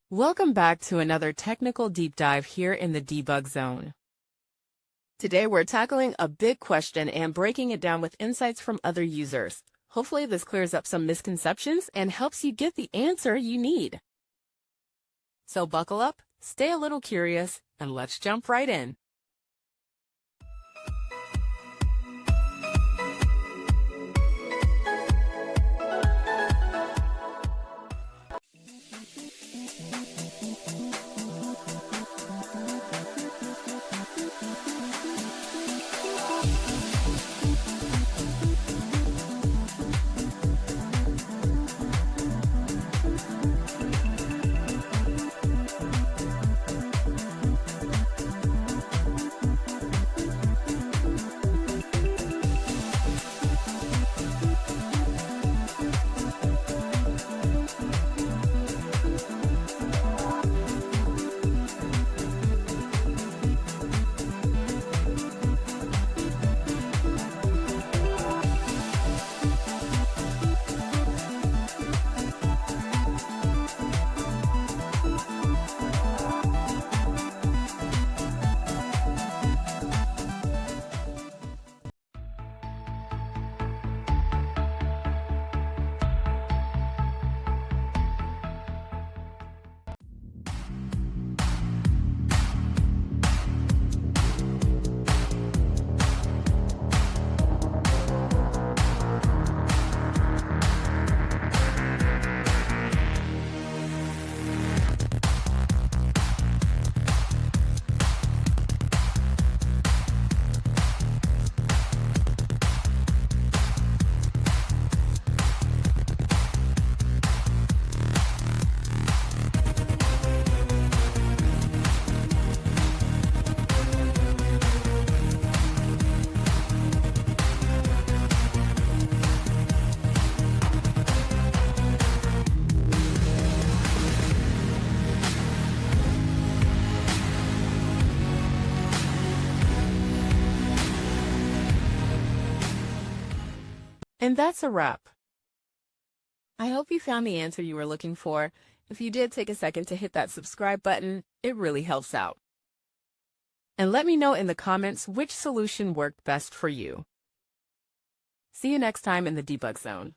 Welcome back to another technical deep dive here in the debug zone. Today we're tackling a big question and breaking it down with insights from other users. Hopefully this clears up some misconceptions and helps you get the answer you need. So buckle up, stay a little curious, and let's jump right in. And that's a wrap. I hope you found the answer you were looking for. If you did, take a second to hit that subscribe button. It really helps out. And let me know in the comments which solution worked best for you. See you next time in the debug zone.